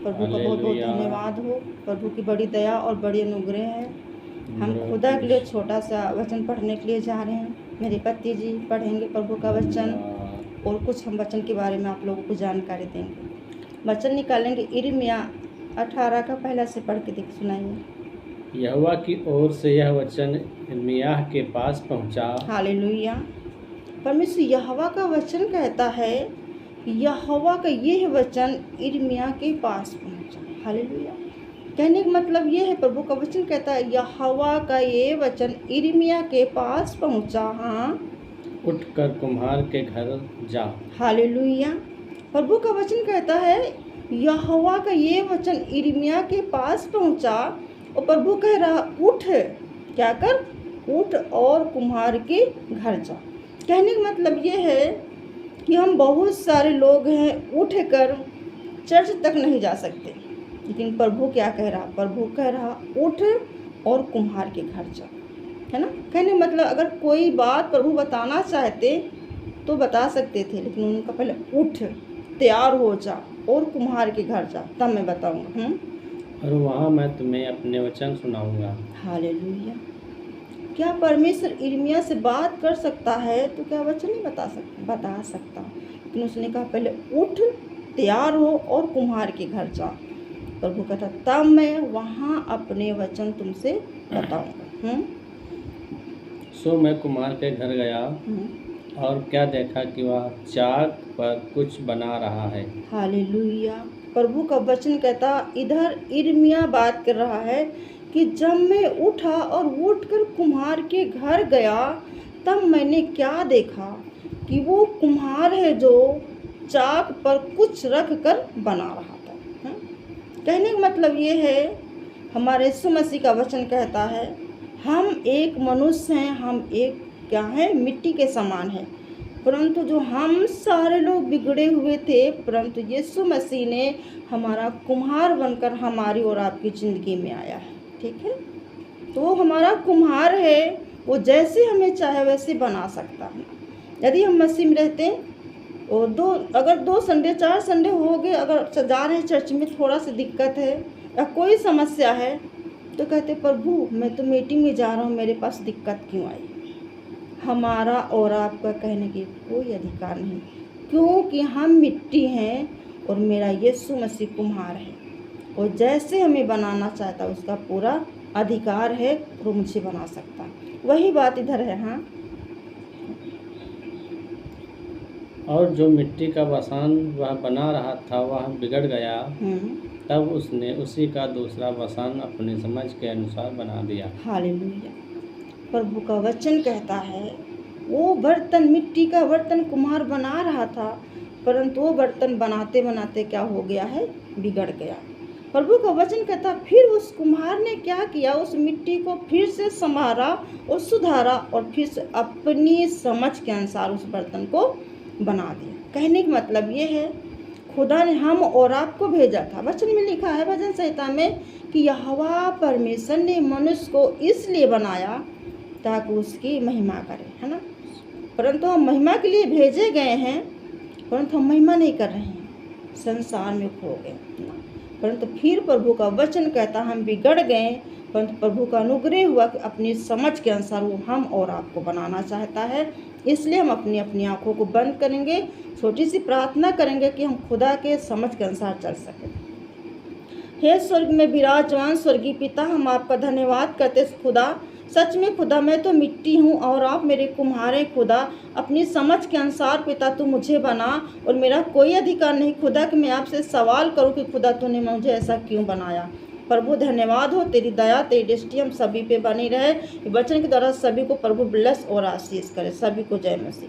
प्रभु का बहुत बहुत हालेलुया। धन्यवाद हो। प्रभु की बड़ी दया और बड़ी अनुग्रह है। हम खुदा के लिए छोटा सा वचन पढ़ने के लिए जा रहे हैं। मेरे पति जी पढ़ेंगे प्रभु का वचन और कुछ हम वचन के बारे में आप लोगों को जानकारी देंगे। वचन निकालेंगे यिर्मयाह 18 का पहला से पढ़ के देख सुनाइए। यहोवा की ओर से यह वचन यिर्मयाह के पास पहुंचा। हालेलुया। परमेश्वर यहोवा का वचन कहता है, यहोवा का यह वचन यिर्मयाह के पास पहुंचा। हालेलुया। कहने का मतलब ये है, प्रभु का वचन कहता है यहोवा का ये वचन यिर्मयाह के पास पहुंचा। हाँ, उठकर कुम्हार के घर जा। हालेलुया। प्रभु का वचन कहता है यहोवा का ये वचन यिर्मयाह के पास पहुंचा और प्रभु कह रहा उठ, क्या कर, उठ और कुम्हार के घर जा। कहने का मतलब ये है कि हम बहुत सारे लोग हैं, उठ कर चर्च तक नहीं जा सकते, लेकिन प्रभु क्या कह रहा, प्रभु कह रहा उठ और कुम्हार के घर जा, है ना। कहने का मतलब अगर कोई बात प्रभु बताना चाहते तो बता सकते थे, लेकिन उनका पहले उठ, तैयार हो जा और कुम्हार के घर जा, तब मैं बताऊंगा। और वहाँ मैं तुम्हें अपने वचन सुनाऊंगा। हालेलुया। क्या परमेश्वर यिर्मयाह से बात कर सकता है तो क्या वचन नहीं बता सकता, लेकिन उसने कहा पहले उठ, तैयार हो और कुम्हार के घर जा। प्रभु कहता तब मैं वहाँ अपने वचन तुमसे बताऊंगा। सो मैं कुम्हार के घर गया और क्या देखा कि वह चाक पर कुछ बना रहा है। हालेलुया। प्रभु का वचन कहता, इधर यिर्मयाह बात कर रहा है कि जब मैं उठा और उठकर कुम्हार के घर गया तब मैंने क्या देखा कि वो कुम्हार है जो चाक पर कुछ रख कर बना रहा था। कहने का मतलब ये है, हमारे यीशु मसीह का वचन कहता है हम एक मनुष्य हैं, हम एक क्या है, मिट्टी के समान है, परंतु जो हम सारे लोग बिगड़े हुए थे, परंतु यीशु मसीह ने हमारा कुम्हार बनकर हमारी और आपकी ज़िंदगी में आया है। ठीक है, तो वो हमारा कुम्हार है, वो जैसे हमें चाहे वैसे बना सकता है। यदि हम मसीह में रहते और अगर 2 संडे 4 संडे हो गए, अगर जा रहे हैं चर्च में, थोड़ा सा दिक्कत है या कोई समस्या है तो कहते प्रभु मैं तो मीटिंग में जा रहा हूँ, मेरे पास दिक्कत क्यों आई। हमारा और आपका कहने की कोई अधिकार नहीं, क्योंकि हम मिट्टी हैं और मेरा यीशु मसीह कुम्हार है और जैसे हमें बनाना चाहता है उसका पूरा अधिकार है, वो मुझे बना सकता है। वही बात इधर है। हाँ, और जो मिट्टी का बसान वह बना रहा था वह बिगड़ गया, तब उसने उसी का दूसरा बसान अपनी समझ के अनुसार बना दिया। हालेलुया। प्रभु का वचन कहता है वो बर्तन, मिट्टी का बर्तन कुम्हार बना रहा था, परंतु वो बर्तन बनाते बनाते क्या हो गया है, बिगड़ गया। प्रभु का वचन कहता फिर उस कुम्हार ने क्या किया, उस मिट्टी को फिर से संवारा और सुधारा और फिर से अपनी समझ के अनुसार उस बर्तन को बना दिया। कहने का मतलब ये है खुदा ने हम और आपको भेजा था। वचन में लिखा है भजन संहिता में कि यहोवा परमेश्वर ने मनुष्य को इसलिए बनाया ताकि उसकी महिमा करे, है ना। परंतु हम महिमा के लिए भेजे गए हैं, परंतु हम महिमा नहीं कर रहे हैं, संसार में खो गए। परंतु फिर प्रभु का वचन कहता हम बिगड़ गए, परंतु प्रभु का अनुग्रह हुआ कि अपनी समझ के अनुसार वो हम और आपको बनाना चाहता है। इसलिए हम अपनी अपनी आँखों को बंद करेंगे, छोटी सी प्रार्थना करेंगे कि हम खुदा के समझ के अनुसार चल सकें। हे स्वर्ग में विराजमान स्वर्गीय पिता, हम आपका धन्यवाद करते खुदा। सच में खुदा मैं तो मिट्टी हूँ और आप मेरे कुम्हारे खुदा, अपनी समझ के अनुसार पिता तू मुझे बना और मेरा कोई अधिकार नहीं खुदा कि मैं आपसे सवाल करूँ कि खुदा तूने मुझे ऐसा क्यों बनाया। प्रभु धन्यवाद हो, तेरी दया तेरी दृष्टि हम सभी पे बनी रहे। वचन के द्वारा सभी को प्रभु ब्लेस और आशीष करे। सभी को जय मसीह।